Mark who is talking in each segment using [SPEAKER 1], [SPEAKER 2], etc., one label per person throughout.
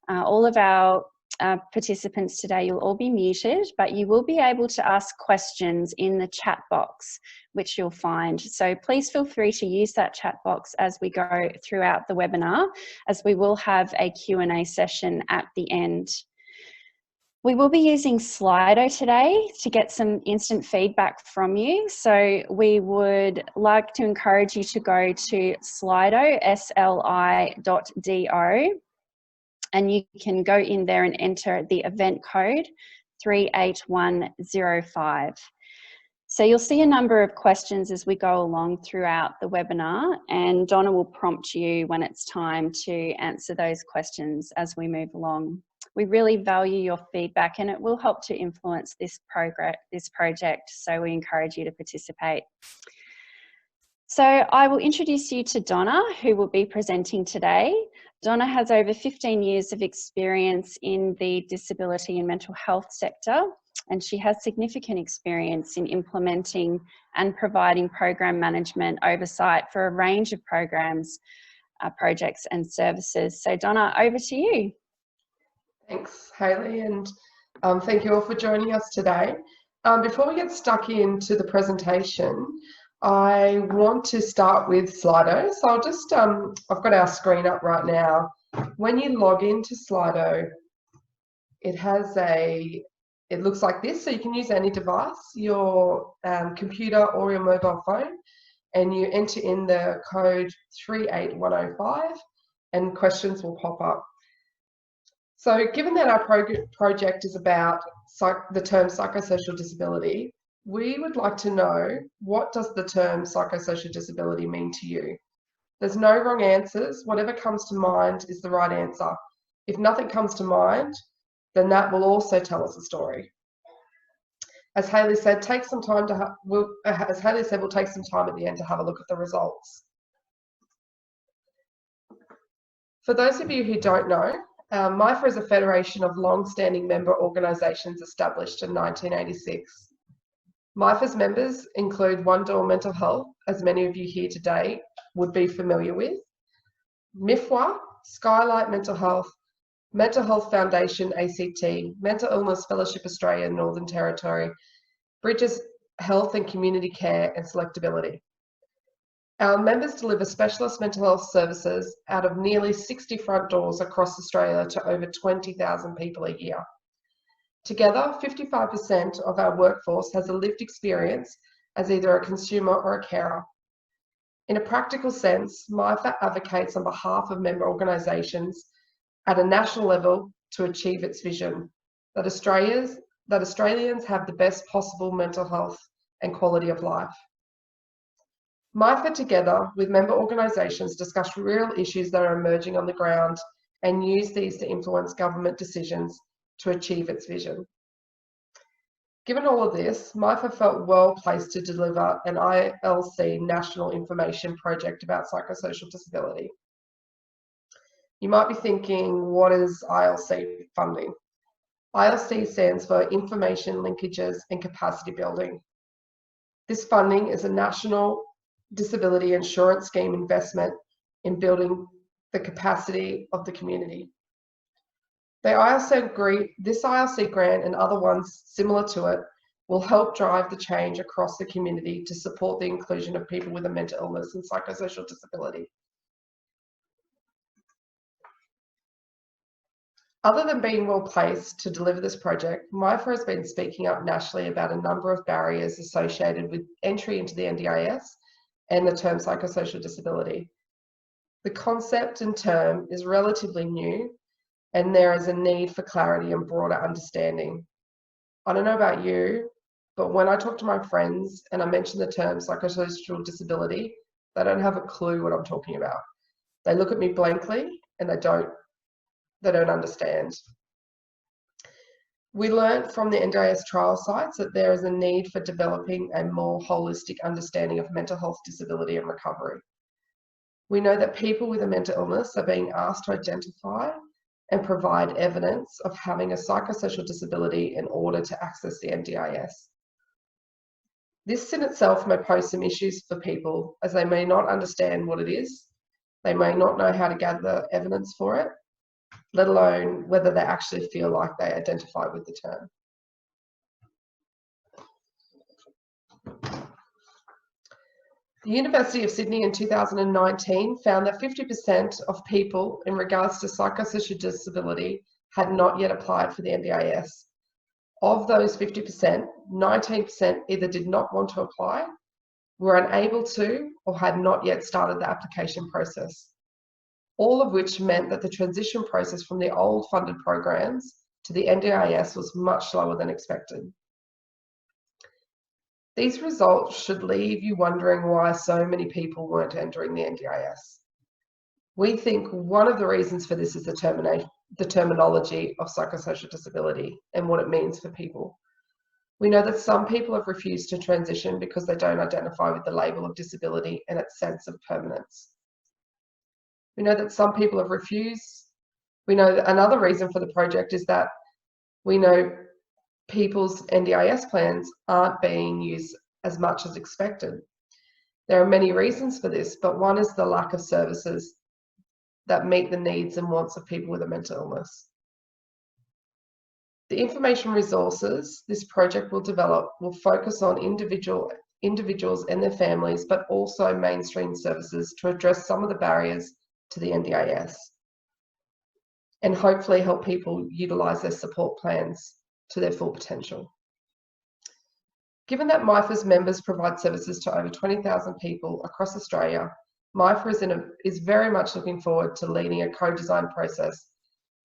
[SPEAKER 1] All of our participants today, you'll all be muted, but you will be able to ask questions in the chat box, which you'll find. So please feel free to use that chat box as we go throughout the webinar, as we will have a Q&A session at the end. We will be using Slido today to get some instant feedback from you. So we would like to encourage you to go to Slido, sli.do, and you can go in there and enter the event code 38105. So you'll see a number of questions as we go along throughout the webinar, and Donna will prompt you when it's time to answer those questions as we move along. We really value your feedback, and it will help to influence this project, so we encourage you to participate. So I will introduce you to Donna, who will be presenting today. Donna has over 15 years of experience in the disability and mental health sector, and she has significant experience in implementing and providing program management oversight for a range of programs, projects and services. So Donna, over to you.
[SPEAKER 2] Thanks, Hayley, and thank you all for joining us today. Before we get stuck into the presentation, I want to start with Slido. So I'll just, I've got our screen up right now. When you log into Slido, it looks like this. So you can use any device, your computer or your mobile phone, and you enter in the code 38105 and questions will pop up. So given that our project is about the term psychosocial disability, we would like to know, what does the term psychosocial disability mean to you? There's no wrong answers. Whatever comes to mind is the right answer. If nothing comes to mind, then that will also tell us a story. As Hayley said, take some time to we'll take some time at the end to have a look at the results. For those of you who don't know, MIFA is a federation of long-standing member organisations established in 1986. MIFA's members include One Door Mental Health, as many of you here today would be familiar with, MIFA, Skylight Mental Health, Mental Health Foundation ACT, Mental Illness Fellowship Australia Northern Territory, Bridges Health and Community Care, and Selectability. Our members deliver specialist mental health services out of nearly 60 front doors across Australia to over 20,000 people a year. Together, 55% of our workforce has a lived experience as either a consumer or a carer. In a practical sense, MIFA advocates on behalf of member organisations at a national level to achieve its vision, that Australians have the best possible mental health and quality of life. MIFA, together with member organisations, discuss real issues that are emerging on the ground and use these to influence government decisions to achieve its vision. Given all of this, MIFA felt well placed to deliver an ILC national information project about psychosocial disability. You might be thinking, what is ILC funding? ILC stands for Information Linkages and Capacity Building. This funding is a national disability insurance scheme investment in building the capacity of the community. This ILC grant and other ones similar to it will help drive the change across the community to support the inclusion of people with a mental illness and psychosocial disability. Other than being well placed to deliver this project, MIFA has been speaking up nationally about a number of barriers associated with entry into the NDIS and the term psychosocial disability. The concept and term is relatively new, and there is a need for clarity and broader understanding. I don't know about you, but when I talk to my friends and I mention the term psychosocial disability, they don't have a clue what I'm talking about. They look at me blankly and they don't understand. We learned from the NDIS trial sites that there is a need for developing a more holistic understanding of mental health, disability and recovery. We know that people with a mental illness are being asked to identify and provide evidence of having a psychosocial disability in order to access the NDIS. This in itself may pose some issues for people, as they may not understand what it is, they may not know how to gather evidence for it, let alone whether they actually feel like they identify with the term. The University of Sydney in 2019 found that 50% of people in regards to psychosocial disability had not yet applied for the NDIS. Of those 50%, 19% either did not want to apply, were unable to, or had not yet started the application process. All of which meant that the transition process from the old funded programs to the NDIS was much slower than expected. These results should leave you wondering why so many people weren't entering the NDIS. We think one of the reasons for this is the terminology of psychosocial disability and what it means for people. We know that some people have refused to transition because they don't identify with the label of disability and its sense of permanence. We know that some people have refused. We know that another reason for the project is that we know people's NDIS plans aren't being used as much as expected. There are many reasons for this, but one is the lack of services that meet the needs and wants of people with a mental illness. The information resources this project will develop will focus on individuals and their families, but also mainstream services to address some of the barriers to the NDIS and hopefully help people utilise their support plans to their full potential. Given that MIFA's members provide services to over 20,000 people across Australia, MIFA is very much looking forward to leading a co-design process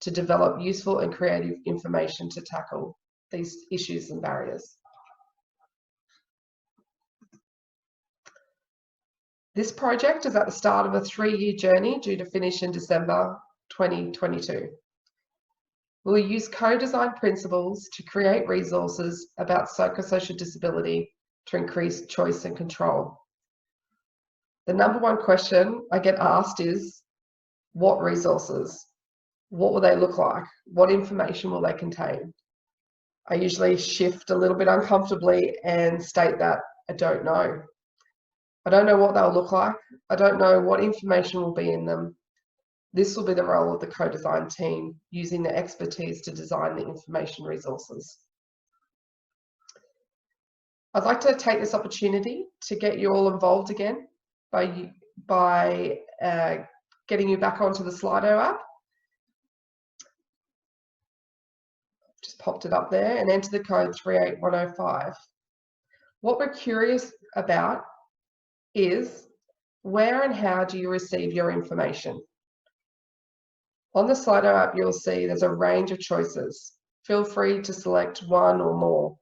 [SPEAKER 2] to develop useful and creative information to tackle these issues and barriers. This project is at the start of a 3-year journey due to finish in December 2022. We'll use co-design principles to create resources about psychosocial disability to increase choice and control. The number one question I get asked is, what resources? What will they look like? What information will they contain? I usually shift a little bit uncomfortably and state that I don't know. I don't know what they'll look like. I don't know what information will be in them. This will be the role of the co-design team, using their expertise to design the information resources. I'd like to take this opportunity to get you all involved again by getting you back onto the Slido app. Just popped it up there and enter the code 38105. What we're curious about is where and how do you receive your information? On the Slido app, you'll see there's a range of choices. Feel free to select one or more.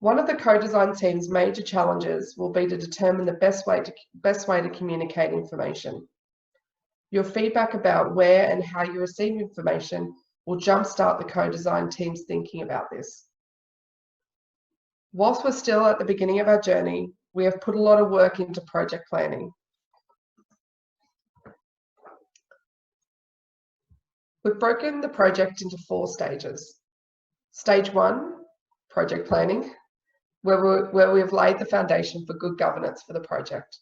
[SPEAKER 2] One of the co-design team's major challenges will be to determine the best way to communicate information. Your feedback about where and how you receive information will jumpstart the co-design team's thinking about this. Whilst we're still at the beginning of our journey, we have put a lot of work into project planning. We've broken the project into 4 stages. Stage 1, project planning, where we have laid the foundation for good governance for the project.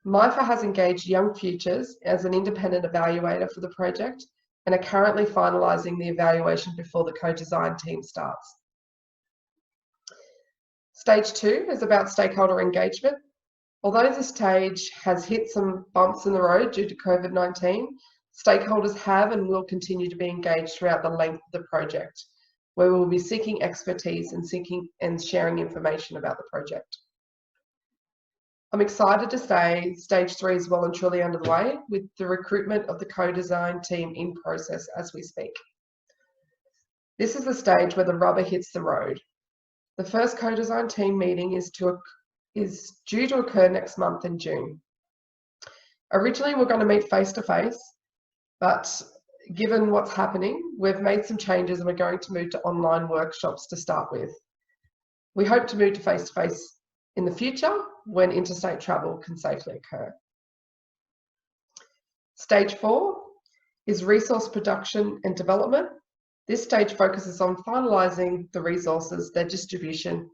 [SPEAKER 2] MIFA has engaged Young Futures as an independent evaluator for the project and are currently finalising the evaluation before the co-design team starts. Stage 2 is about stakeholder engagement. Although this stage has hit some bumps in the road due to COVID-19, stakeholders have and will continue to be engaged throughout the length of the project, where we will be seeking expertise and sharing information about the project. I'm excited to say stage 3 is well and truly underway, with the recruitment of the co-design team in process as we speak. This is the stage where the rubber hits the road. The first co-design team meeting is due to occur next month in June. Originally, we're going to meet face-to-face, but given what's happening, we've made some changes and we're going to move to online workshops to start with. We hope to move to face-to-face in the future when interstate travel can safely occur. Stage 4 is resource production and development. This stage focuses on finalising the resources, their distribution,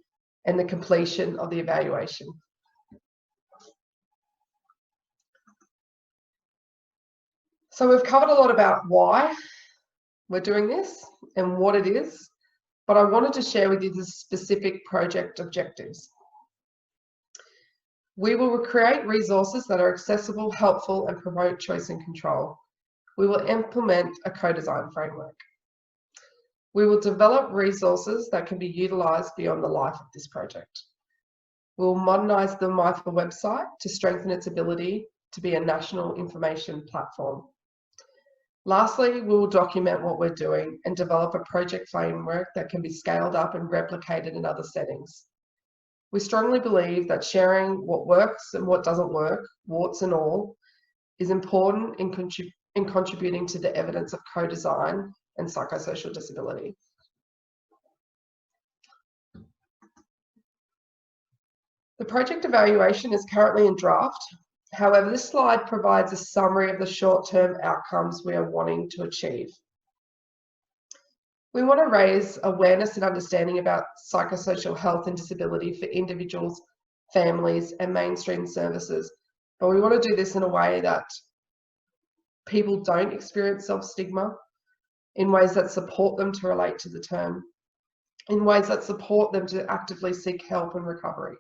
[SPEAKER 2] and the completion of the evaluation. So we've covered a lot about why we're doing this and what it is, but I wanted to share with you the specific project objectives. We will create resources that are accessible, helpful, and promote choice and control. We will implement a co-design framework. We will develop resources that can be utilised beyond the life of this project. We'll modernise the MIFA website to strengthen its ability to be a national information platform. Lastly, we will document what we're doing and develop a project framework that can be scaled up and replicated in other settings. We strongly believe that sharing what works and what doesn't work, warts and all, is important in contributing to the evidence of co-design and psychosocial disability. The project evaluation is currently in draft. However, this slide provides a summary of the short-term outcomes we are wanting to achieve. We want to raise awareness and understanding about psychosocial health and disability for individuals, families, and mainstream services. But we want to do this in a way that people don't experience self-stigma, in ways that support them to relate to the term, in ways that support them to actively seek help and recovery.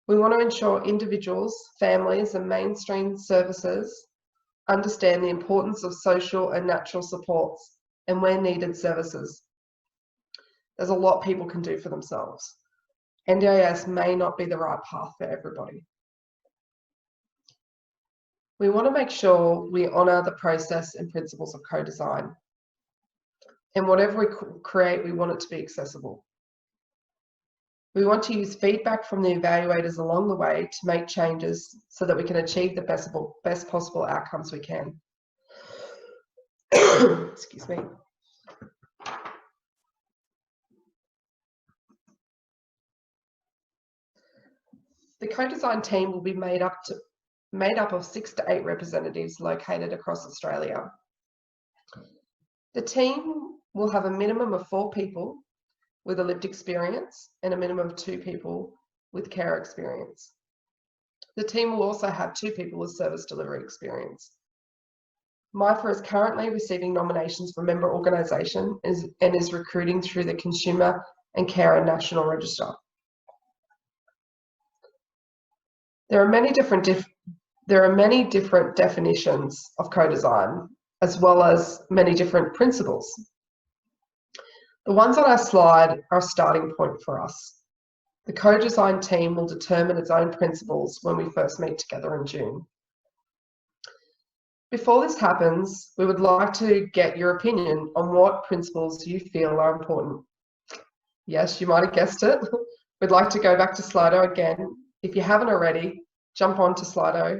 [SPEAKER 2] We want to ensure individuals, families, and mainstream services understand the importance of social and natural supports and where needed services. There's a lot people can do for themselves. NDIS may not be the right path for everybody. We want to make sure we honour the process and principles of co-design. And whatever we create, we want it to be accessible. We want to use feedback from the evaluators along the way to make changes so that we can achieve the best possible outcomes we can. Excuse me. The co-design team will be made up of 6 to 8 representatives located across Australia. The team will have a minimum of 4 people with a lived experience and a minimum of 2 people with care experience. The team will also have 2 people with service delivery experience. MIFA is currently receiving nominations for member organisation and is recruiting through the Consumer and Carer National Register. There are many different definitions of co-design, as well as many different principles. The ones on our slide are a starting point for us. The co-design team will determine its own principles when we first meet together in June. Before this happens, we would like to get your opinion on what principles you feel are important. Yes, you might have guessed it. We'd like to go back to Slido again. If you haven't already, jump onto Slido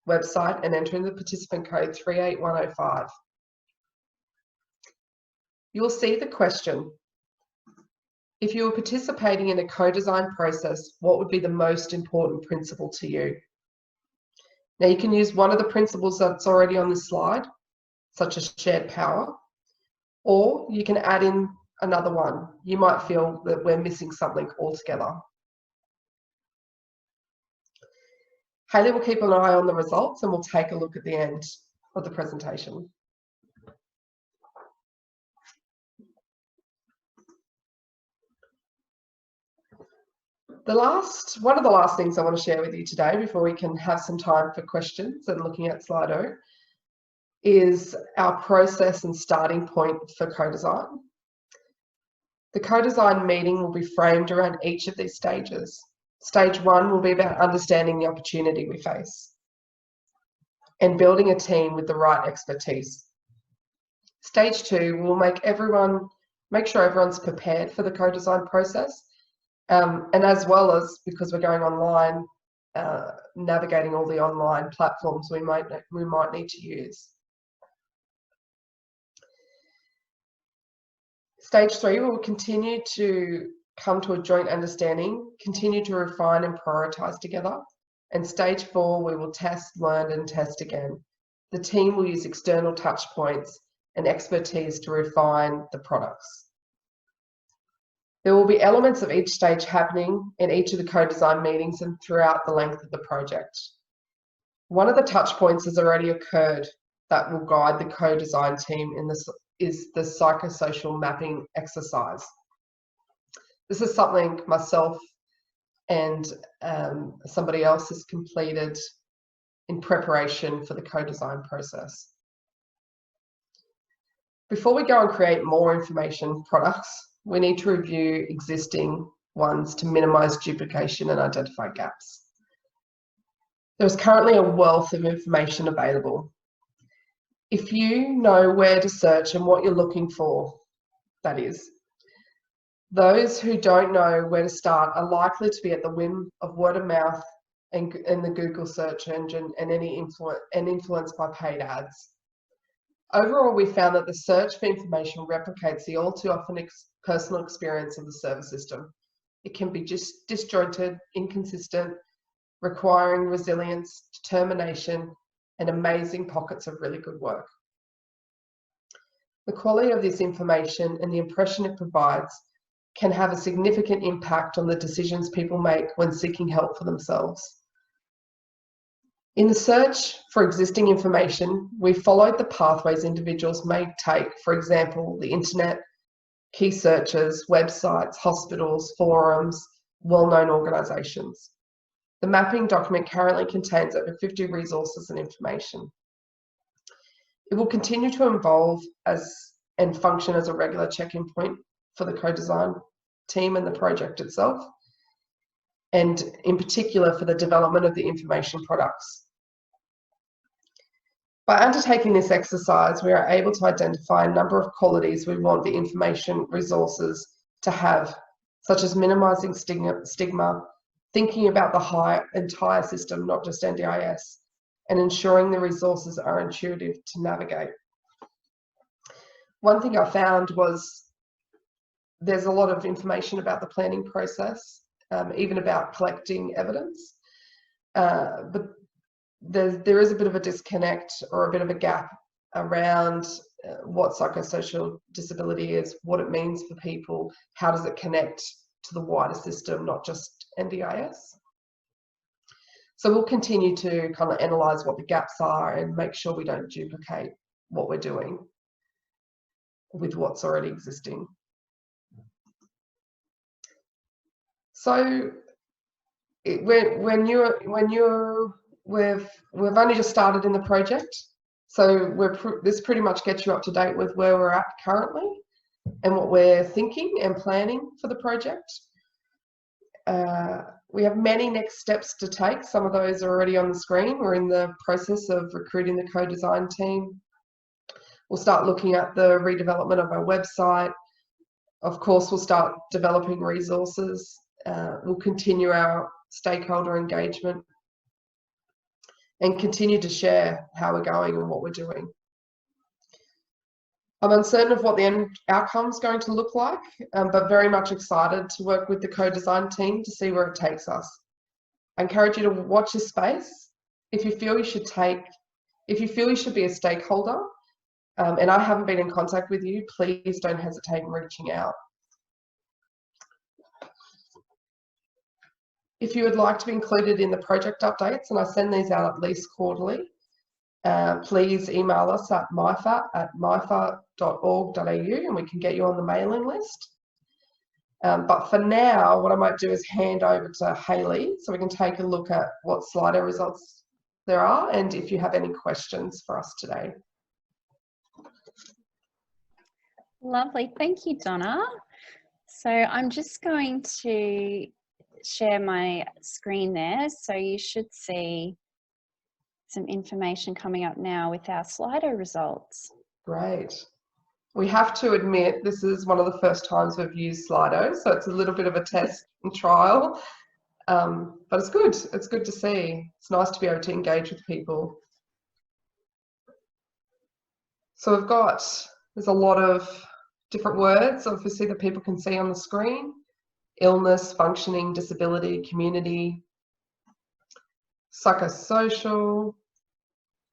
[SPEAKER 2] website and enter in the participant code 38105. You will see the question: if you were participating in a co-design process, what would be the most important principle to you? Now, you can use one of the principles that's already on this slide, such as shared power, or you can add in another one. You might feel that we're missing something altogether. Hayley will keep an eye on the results and we'll take a look at the end of the presentation. One of the last things I want to share with you today before we can have some time for questions and looking at Slido is our process and starting point for co-design. The co-design meeting will be framed around each of these stages. Stage 1 will be about understanding the opportunity we face and building a team with the right expertise. Stage 2 will make sure everyone's prepared for the co-design process, and as well as, because we're going online, navigating all the online platforms we might need to use. Stage 3, we will continue to come to a joint understanding, continue to refine and prioritise together. And stage 4, we will test, learn and test again. The team will use external touch points and expertise to refine the products. There will be elements of each stage happening in each of the co-design meetings and throughout the length of the project. One of the touch points has already occurred that will guide the co-design team in this is the psychosocial mapping exercise. This is something myself and somebody else has completed in preparation for the co-design process. Before we go and create more information products, we need to review existing ones to minimize duplication and identify gaps. There's currently a wealth of information available. If you know where to search and what you're looking for, that is, those who don't know where to start are likely to be at the whim of word of mouth and the Google search engine and influenced by paid ads. Overall, we found that the search for information replicates the all too often personal experience of the service system. It can be just disjointed, inconsistent, requiring resilience, determination, and amazing pockets of really good work. The quality of this information and the impression it provides can have a significant impact on the decisions people make when seeking help for themselves. In the search for existing information, we followed the pathways individuals may take, for example, the internet, key searches, websites, hospitals, forums, well-known organisations. The mapping document currently contains over 50 resources and information. It will continue to evolve and function as a regular check-in point for the co-design team and the project itself, and in particular for the development of the information products. By undertaking this exercise, we are able to identify a number of qualities we want the information resources to have, such as minimising stigma, thinking about the entire system, not just NDIS, and ensuring the resources are intuitive to navigate. One thing I found was there's a lot of information about the planning process, even about collecting evidence, but there is a bit of a disconnect or a bit of a gap around what psychosocial disability is, what it means for people, how does it connect to the wider system, not just NDIS. So we'll continue to kind of analyse what the gaps are and make sure we don't duplicate what we're doing with what's already existing. So we've only just started in the project, so this pretty much gets you up to date with where we're at currently and what we're thinking and planning for the project. We have many next steps to take. Some of those are already on the screen. We're in the process of recruiting the co-design team. We'll start looking at the redevelopment of our website. Of course, we'll start developing resources. We'll continue our stakeholder engagement and continue to share how we're going and what we're doing. I'm uncertain of what the end outcome is going to look like, but very much excited to work with the co-design team to see where it takes us. I encourage you to watch this space. If you feel you should be a stakeholder, and I haven't been in contact with you, please don't hesitate in reaching out. If you would like to be included in the project updates, and I send these out at least quarterly, please email us at mifa@mifa.org.au and we can get you on the mailing list. But for now, what I might do is hand over to Hayley so we can take a look at what Slido results there are and if you have any questions for us today.
[SPEAKER 1] Lovely, thank you, Donna. So I'm just going to share my screen there, so you should see some information coming up now with our Slido results. Great.
[SPEAKER 2] We have to admit this is one of the first times we've used Slido, so it's a little bit of a test and trial, but it's good. It's good to see. It's nice to be able to engage with people. So there's a lot of different words, obviously, that people can see on the screen. Illness, functioning, disability, community, psychosocial,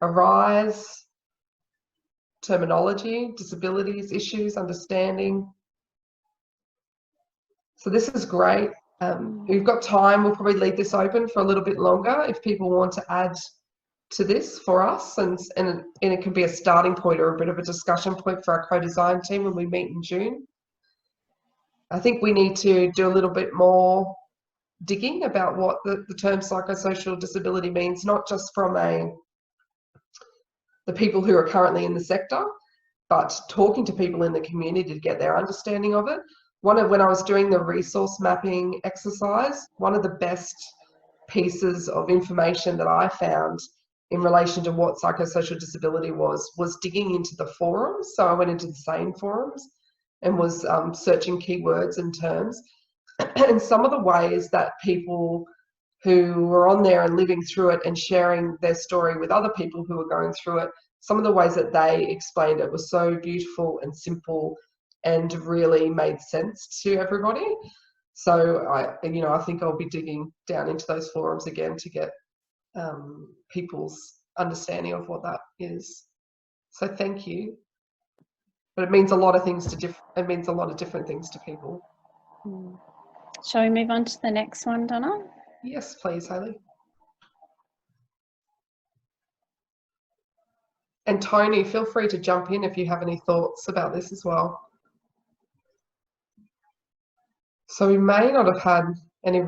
[SPEAKER 2] arise, terminology, disabilities, issues, understanding. So this is great. We've got time. We'll probably leave this open for a little bit longer if people want to add to this for us, and it can be a starting point or a bit of a discussion point for our co-design team when we meet in June. I think we need to do a little bit more digging about what the term psychosocial disability means, not just from the people who are currently in the sector, but talking to people in the community to get their understanding of it. When I was doing the resource mapping exercise, one of the best pieces of information that I found in relation to what psychosocial disability was digging into the forums. So I went into the SANE forums and was searching keywords and terms. And some of the ways that people who were on there and living through it and sharing their story with other people who were going through it, some of the ways that they explained it was so beautiful and simple and really made sense to everybody. So I think I'll be digging down into those forums again to get people's understanding of what that is. So thank you. But it means a lot of things it means a lot of different things to people.
[SPEAKER 1] Shall we move on to the next one, Donna?
[SPEAKER 2] Yes, please, Hayley. And Tony, feel free to jump in if you have any thoughts about this as well. So we may not have had any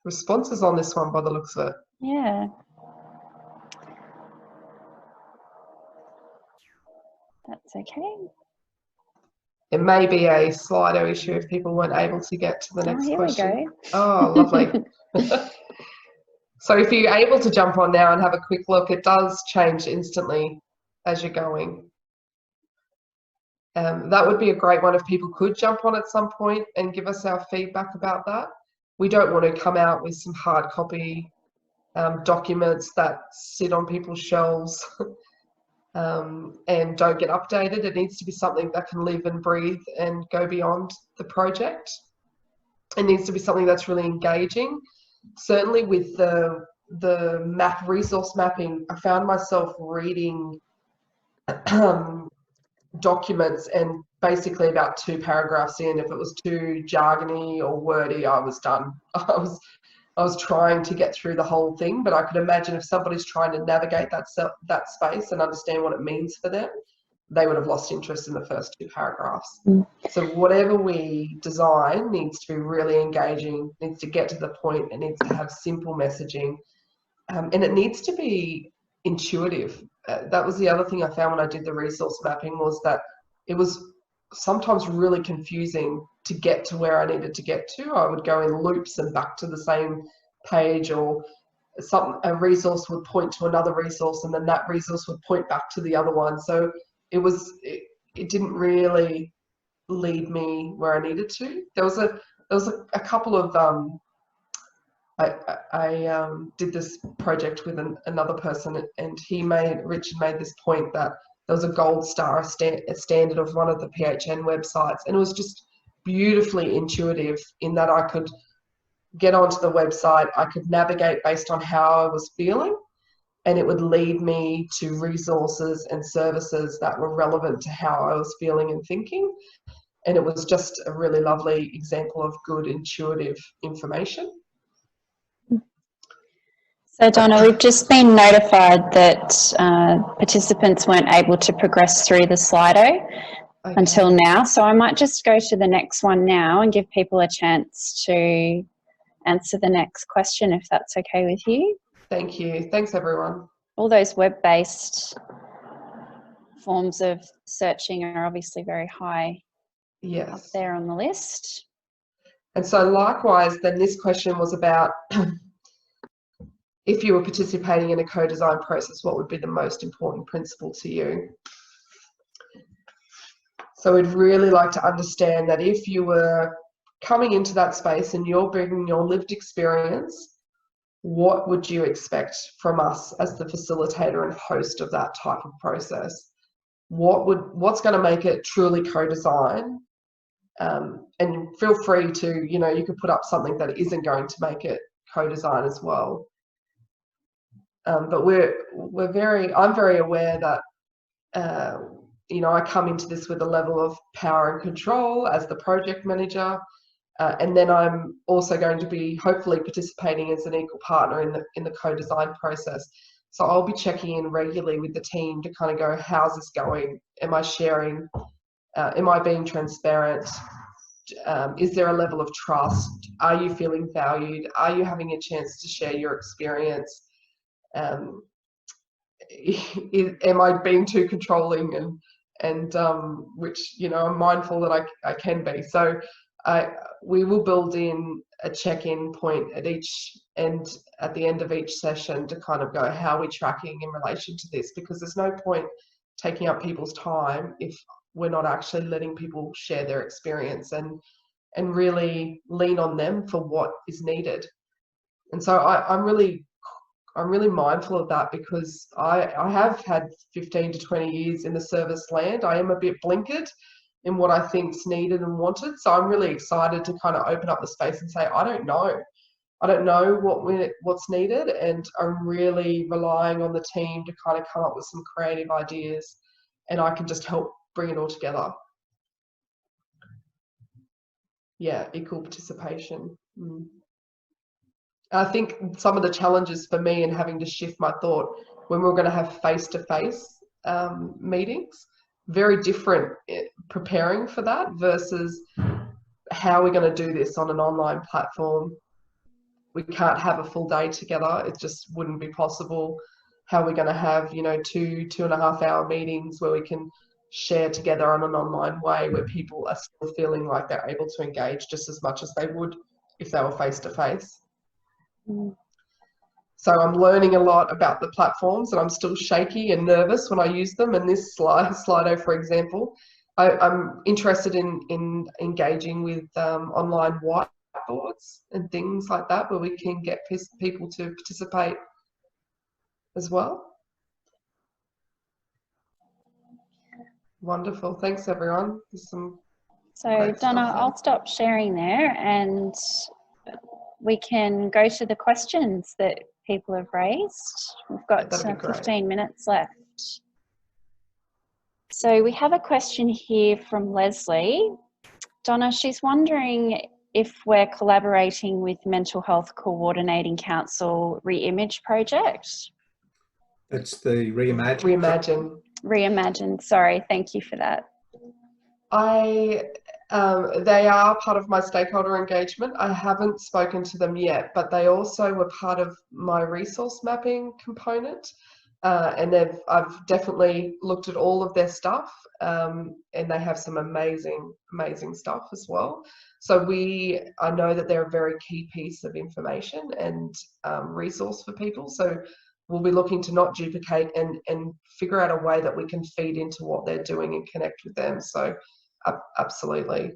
[SPEAKER 2] responses on this one by the looks of it.
[SPEAKER 1] Yeah. That's okay.
[SPEAKER 2] It may be a Slido issue if people weren't able to get to the next question.
[SPEAKER 1] Here we go.
[SPEAKER 2] Oh, lovely. So if you're able to jump on now and have a quick look, it does change instantly as you're going. That would be a great one if people could jump on at some point and give us our feedback about that. We don't want to come out with some hard copy documents that sit on people's shelves and don't get updated. It needs to be something that can live and breathe and go beyond the project. It needs to be something that's really engaging. Certainly with the resource mapping, I found myself reading documents and basically about 2 paragraphs in, if it was too jargony or wordy, I was done. I was trying to get through the whole thing, but I could imagine if somebody's trying to navigate that space and understand what it means for them, they would have lost interest in the first 2 paragraphs. So whatever we design needs to be really engaging, needs to get to the point, it needs to have simple messaging, and it needs to be intuitive. That was the other thing I found when I did the resource mapping, was that it was sometimes really confusing to get to where I needed to get to. I would go in loops and back to the same page, or a resource would point to another resource and then that resource would point back to the other one. So it didn't really lead me where I needed to. There was a couple of I did this project with another person, and Richard made this point that there was a gold star standard of one of the PHN websites, and it was just beautifully intuitive in that I could get onto the website, I could navigate based on how I was feeling, and it would lead me to resources and services that were relevant to how I was feeling and thinking. And it was just a really lovely example of good intuitive information.
[SPEAKER 1] So Donna, we've just been notified that participants weren't able to progress through the Slido until now. So I might just go to the next one now and give people a chance to answer the next question, if that's okay with you.
[SPEAKER 2] Thank you. Thanks, everyone.
[SPEAKER 1] All those web-based forms of searching are obviously very high up there on the list.
[SPEAKER 2] And so likewise, then this question was about if you were participating in a co-design process, what would be the most important principle to you? So we'd really like to understand that if you were coming into that space and you're bringing your lived experience, what would you expect from us as the facilitator and host of that type of process? What's going to make it truly co-design? And feel free to, you could put up something that isn't going to make it co-design as well. But I'm very aware that, I come into this with a level of power and control as the project manager. And then I'm also going to be hopefully participating as an equal partner in the co-design process. So I'll be checking in regularly with the team to kind of go, how's this going? Am I sharing? Am I being transparent? Is there a level of trust? Are you feeling valued? Are you having a chance to share your experience? Am I being too controlling? And which, you know, I'm mindful that I can be. So we will build in a check-in point at the end of each session to kind of go, how are we tracking in relation to this? Because there's no point taking up people's time if we're not actually letting people share their experience and really lean on them for what is needed. And so I'm really mindful of that, because I have had 15 to 20 years in the service land. I am a bit blinkered in what I think's needed and wanted. So I'm really excited to kind of open up the space and say, I don't know what's needed, and I'm really relying on the team to kind of come up with some creative ideas, and I can just help bring it all together. Yeah, equal participation. I think some of the challenges for me in having to shift my thought when we're going to have face-to-face meetings, very different preparing for that versus how we're going to do this on an online platform. We can't have a full day together. It just wouldn't be possible. How we're going to have, you know, 2.5 hour meetings where we can share together on an online way, where people are still feeling like they're able to engage just as much as they would if they were face-to-face. So I'm learning a lot about the platforms, and I'm still shaky and nervous when I use them. And this Slido, for example, I'm interested in engaging with online whiteboards and things like that, where we can get people to participate as well. Wonderful. Thanks, everyone.
[SPEAKER 1] So Donna, I'll stop sharing there, and we can go to the questions that people have raised. We've got 15 minutes left. So we have a question here from Leslie. Donna, she's wondering if we're collaborating with Mental Health Coordinating Council Reimage project.
[SPEAKER 3] That's the Reimagine.
[SPEAKER 1] Reimagine, sorry, thank you for that.
[SPEAKER 2] They are part of my stakeholder engagement. I haven't spoken to them yet, but they also were part of my resource mapping component. And I've definitely looked at all of their stuff, and they have some amazing stuff as well. So I know that they're a very key piece of information and resource for people. So we'll be looking to not duplicate and figure out a way that we can feed into what they're doing and connect with them. So absolutely.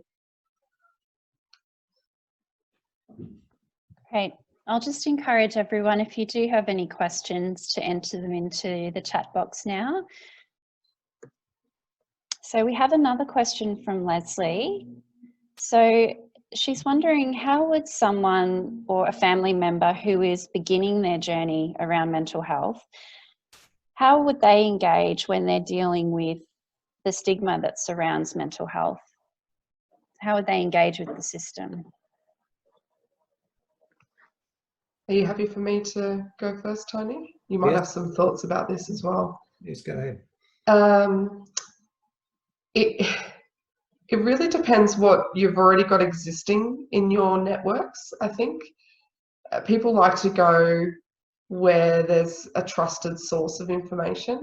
[SPEAKER 1] Great. I'll just encourage everyone, if you do have any questions, to enter them into the chat box now. So we have another question from Leslie. So she's wondering, how would someone or a family member who is beginning their journey around mental health, how would they engage when they're dealing with the stigma that surrounds mental health? How would they engage with the system?
[SPEAKER 2] Are you happy for me to go first, Tony? You might have some thoughts about this as well.
[SPEAKER 3] Yes, go ahead.
[SPEAKER 2] It really depends what you've already got existing in your networks, I think. People like to go where there's a trusted source of information.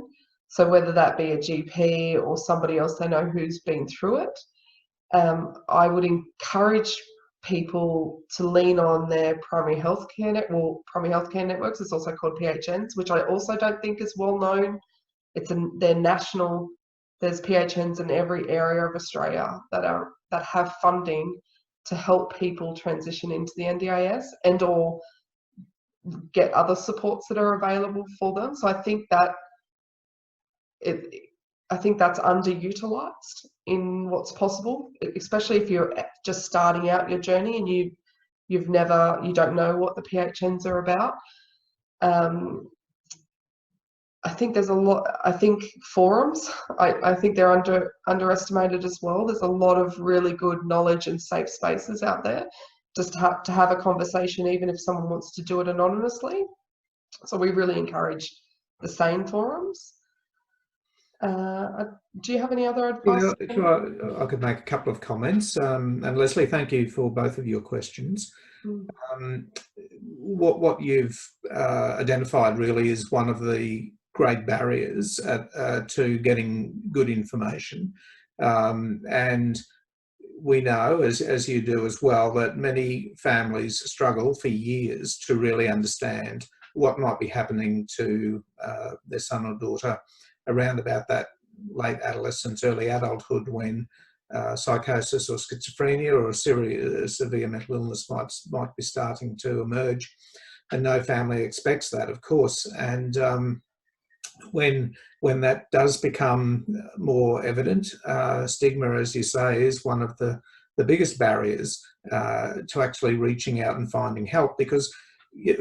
[SPEAKER 2] So whether that be a GP or somebody else they know who's been through it, I would encourage people to lean on their primary healthcare networks. It's also called PHNs, which I also don't think is well known. They're national. There's PHNs in every area of Australia that have funding to help people transition into the NDIS and or get other supports that are available for them. So I think that's underutilized in what's possible, especially if you're just starting out your journey and you don't know what the PHNs are about. I think there's a lot. I think forums, I think they're underestimated as well. There's a lot of really good knowledge and safe spaces out there just to have a conversation, even if someone wants to do it anonymously. So we really encourage the sane forums. Do you have any other advice?
[SPEAKER 3] Yeah, I could make a couple of comments. And Leslie, thank you for both of your questions. What you've identified really is one of the great barriers to getting good information. And we know, as you do as well, that many families struggle for years to really understand what might be happening to their son or daughter around about that late adolescence, early adulthood, when psychosis or schizophrenia or a severe mental illness might be starting to emerge. And no family expects that, of course. And when that does become more evident, stigma, as you say, is one of the biggest barriers to actually reaching out and finding help, because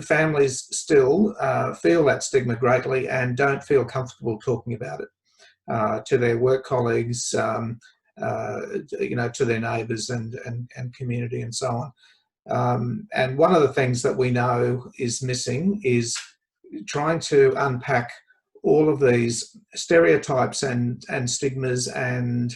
[SPEAKER 3] families still feel that stigma greatly and don't feel comfortable talking about it to their work colleagues, to their neighbours and community and so on. And one of the things that we know is missing is trying to unpack all of these stereotypes and stigmas and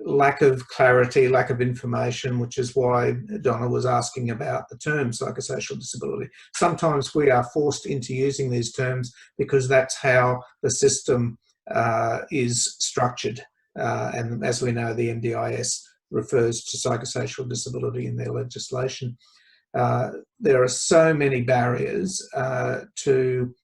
[SPEAKER 3] lack of clarity, lack of information, which is why Donna was asking about the term psychosocial disability. Sometimes we are forced into using these terms because that's how the system is structured. And as we know, the NDIS refers to psychosocial disability in their legislation. There are so many barriers to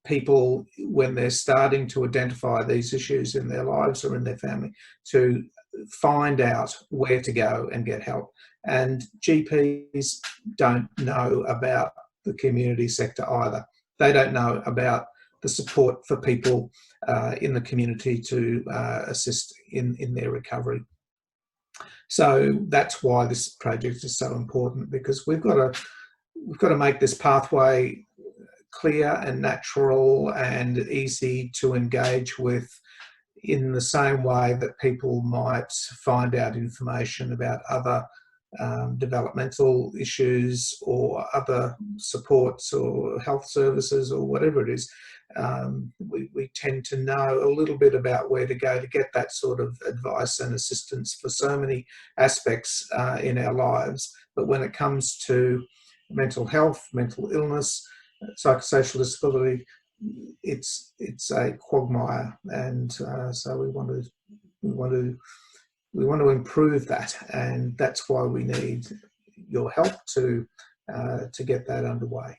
[SPEAKER 3] people when they're starting to identify these issues in their lives or in their family to find out where to go and get help. And GPs don't know about the community sector either. They don't know about the support for people in the community to assist in their recovery. So that's why this project is so important, because we've got to make this pathway clear and natural and easy to engage with, in the same way that people might find out information about other developmental issues or other supports or health services or whatever it is. We tend to know a little bit about where to go to get that sort of advice and assistance for so many aspects in our lives. But when it comes to mental health, mental illness, psychosocial disability, it's a quagmire, and so we want to improve that, and that's why we need your help to get that underway.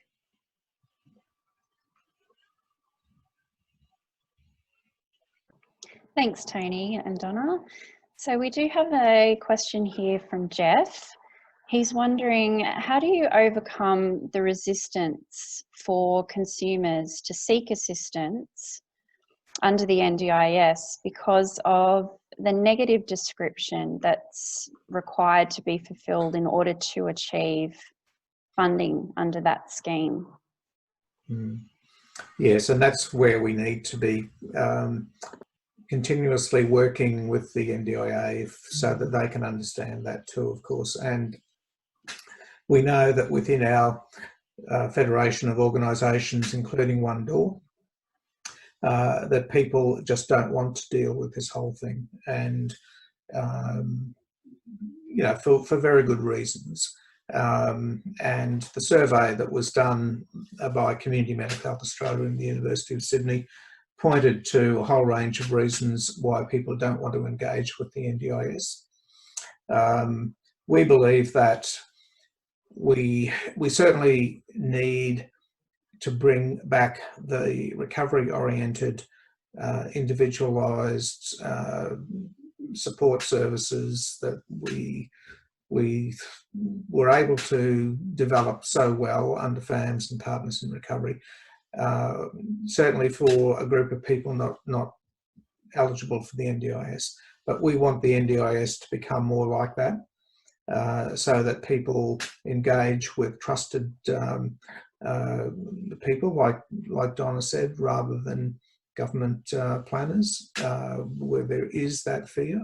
[SPEAKER 1] Thanks, Tony and Donna. So we do have a question here from Jeff. He's wondering, how do you overcome the resistance for consumers to seek assistance under the NDIS because of the negative description that's required to be fulfilled in order to achieve funding under that scheme?
[SPEAKER 3] Yes, and that's where we need to be continuously working with the NDIA so that they can understand that too, of course. And we know that within our federation of organisations, including One Door, that people just don't want to deal with this whole thing, and for very good reasons. And the survey that was done by Community Mental Health Australia and the University of Sydney pointed to a whole range of reasons why people don't want to engage with the NDIS. We believe that we certainly need to bring back the recovery-oriented, individualised support services that we were able to develop so well under FAMS and Partners in Recovery. Certainly for a group of people not eligible for the NDIS, but we want the NDIS to become more like that, so that people engage with trusted people, like Donna said, rather than government planners where there is that fear.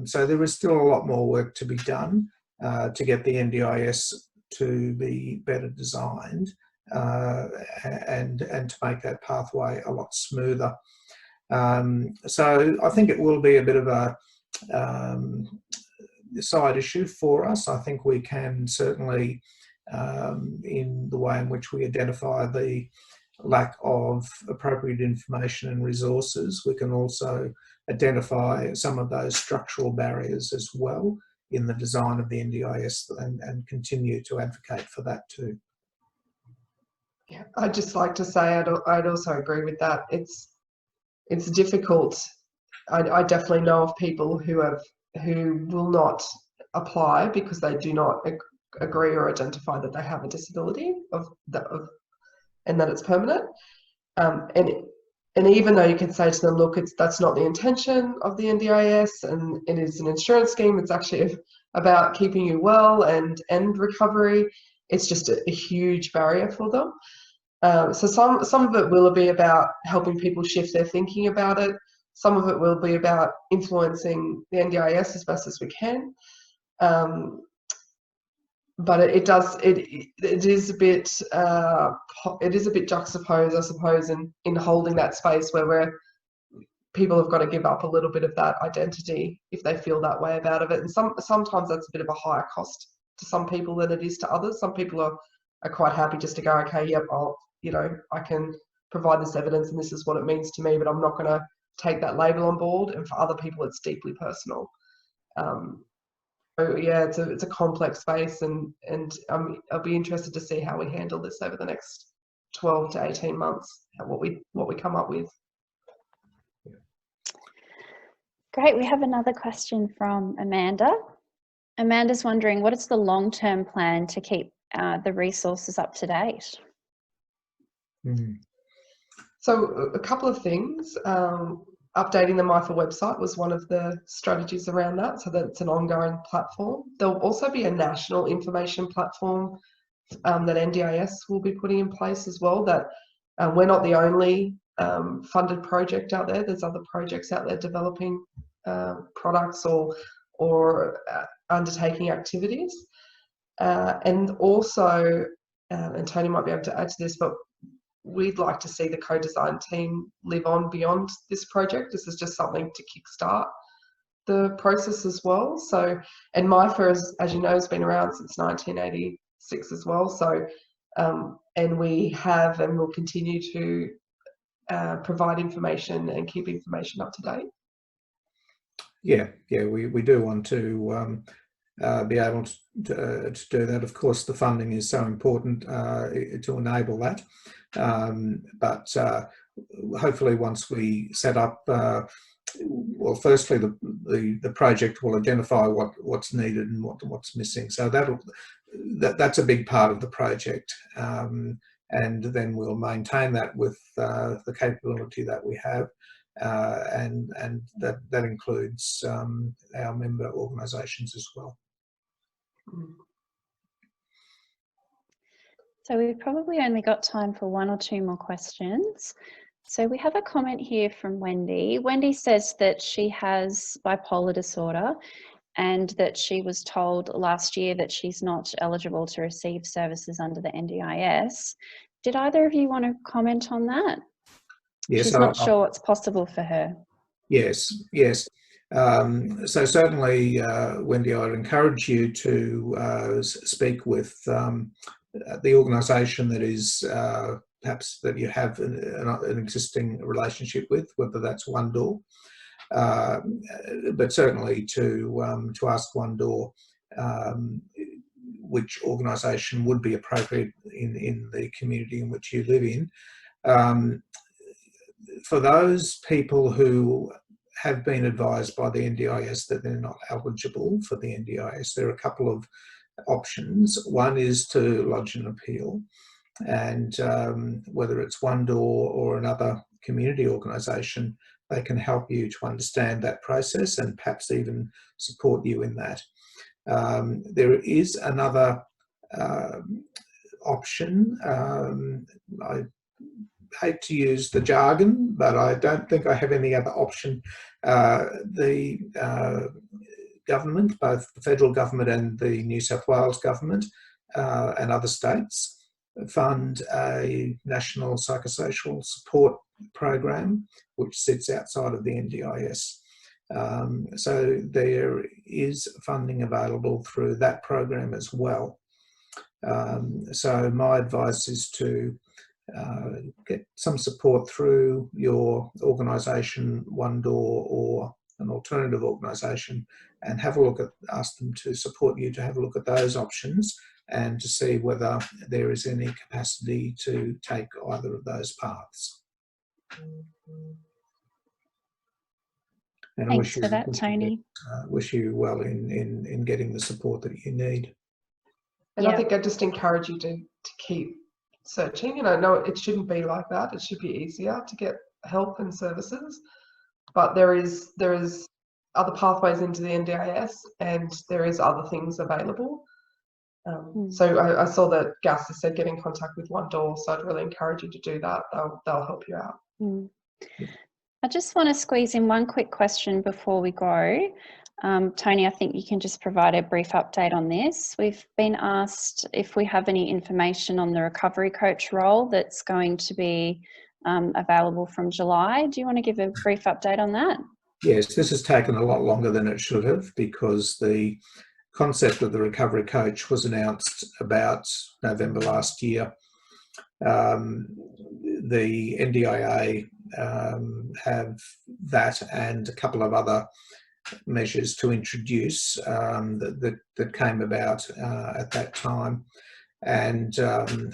[SPEAKER 3] So there is still a lot more work to be done to get the NDIS to be better designed and to make that pathway a lot smoother. So I think it will be a bit of a side issue for us. I think we can certainly, in the way in which we identify the lack of appropriate information and resources, we can also identify some of those structural barriers as well in the design of the NDIS and continue to advocate for that too.
[SPEAKER 2] Yeah, I'd just like to say I'd also agree with that. It's difficult. I definitely know of people who will not apply because they do not agree or identify that they have a disability and that it's permanent. And even though you can say to them, look, that's not the intention of the NDIS, and it is an insurance scheme, it's actually about keeping you well and recovery. It's just a huge barrier for them. So some of it will be about helping people shift their thinking about it. Some of it will be about influencing the NDIS as best as we can. But it is a bit juxtaposed, I suppose, in holding that space where people have got to give up a little bit of that identity if they feel that way about it. And sometimes that's a bit of a higher cost to some people than it is to others. Some people are quite happy just to go, okay, yep, I can provide this evidence and this is what it means to me, but I'm not going to take that label on board. And for other people, it's deeply personal. So yeah, it's a complex space, and I'll be interested to see how we handle this over the next 12 to 18 months, what we come up with.
[SPEAKER 1] Great. We have another question from Amanda. Amanda's wondering, what is the long-term plan to keep the resources up to date?
[SPEAKER 2] So a couple of things. Updating the MIFA website was one of the strategies around that, so that it's an ongoing platform. There'll also be a national information platform that NDIS will be putting in place as well. That we're not the only funded project out there. There's other projects out there developing products or undertaking activities. And also, and Tony might be able to add to this, but we'd like to see the co-design team live on beyond this project. This is just something to kickstart the process as well. So, and MIFA, as you know, has been around since 1986 as well. So, and we have and will continue to provide information and keep information up to date. Yeah,
[SPEAKER 3] we do want to be able to do that. Of course, the funding is so important to enable that. But hopefully, once we set up, well, firstly, the project will identify what's needed and what's missing. So that's a big part of the project, and then we'll maintain that with the capability that we have, and that includes our member organisations as well.
[SPEAKER 1] So we've probably only got time for one or two more questions. So we have a comment here from Wendy. Wendy says that she has bipolar disorder and that she was told last year that she's not eligible to receive services under the NDIS. Did either of you want to comment on that?
[SPEAKER 3] Yes,
[SPEAKER 1] she's not sure what's possible for her.
[SPEAKER 3] Yes. So certainly, Wendy, I'd encourage you to speak with the organisation that is perhaps that you have an existing relationship with, whether that's One Door, but certainly to ask One Door which organisation would be appropriate in the community in which you live in. For those people who have been advised by the NDIS that they're not eligible for the NDIS, there are a couple of options. One is to lodge an appeal, and whether it's One Door or another community organisation, they can help you to understand that process and perhaps even support you in that. There is another option. I hate to use the jargon, but I don't think I have any other option. The government, both the federal government and the New South Wales government and other states, fund a national psychosocial support program which sits outside of the NDIS. So there is funding available through that program as well. So my advice is to get some support through your organisation, One Door, or an alternative organisation, and have a look at, ask them to support you to have a look at those options and to see whether there is any capacity to take either of those paths. And
[SPEAKER 1] Thanks for that, Tony.
[SPEAKER 3] Wish you well in getting the support that you need.
[SPEAKER 2] And I think I just encourage you to keep searching. And I know it shouldn't be like that. It should be easier to get help and services. But there is other pathways into the NDIS, and there is other things available. So I saw that Gus has said get in contact with One Door, so I'd really encourage you to do that. They'll help you out.
[SPEAKER 1] I just want to squeeze in one quick question before we go. Tony, I think you can just provide a brief update on this. We've been asked if we have any information on the recovery coach role that's going to be available from July. Do you want to give a brief update on that?
[SPEAKER 3] Yes, this has taken a lot longer than it should have, because the concept of the recovery coach was announced about November last year. The NDIA have that and a couple of other measures to introduce that came about at that time, and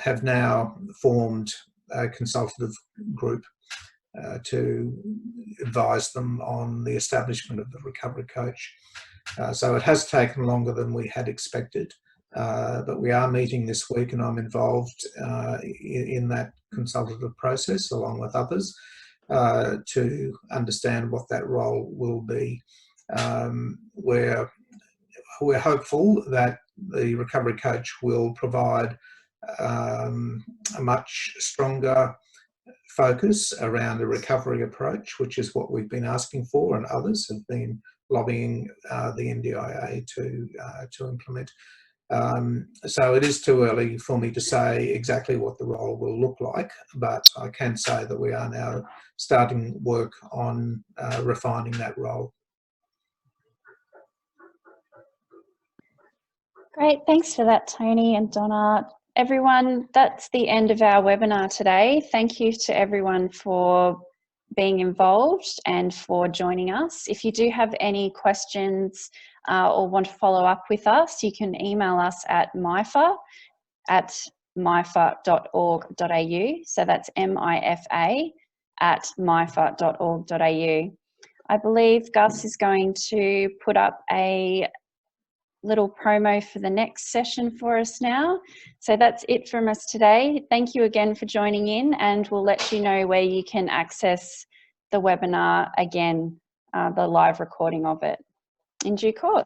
[SPEAKER 3] have now formed a consultative group to advise them on the establishment of the recovery coach. So it has taken longer than we had expected, but we are meeting this week, and I'm involved in that consultative process along with others to understand what that role will be. We're hopeful that the recovery coach will provide a much stronger focus around a recovery approach, which is what we've been asking for, and others have been lobbying the NDIA to implement. So it is too early for me to say exactly what the role will look like, but I can say that we are now starting work on refining that role.
[SPEAKER 1] Great, thanks for that, Tony and Donna. Everyone, that's the end of our webinar today. Thank you to everyone for being involved and for joining us. If you do have any questions or want to follow up with us, you can email us at mifa@mifa.org.au. So that's MIFA@mifa.org.au. I believe Gus is going to put up a little promo for the next session for us now. So that's it from us today. Thank you again for joining in, and we'll let you know where you can access the webinar again, the live recording of it in due course.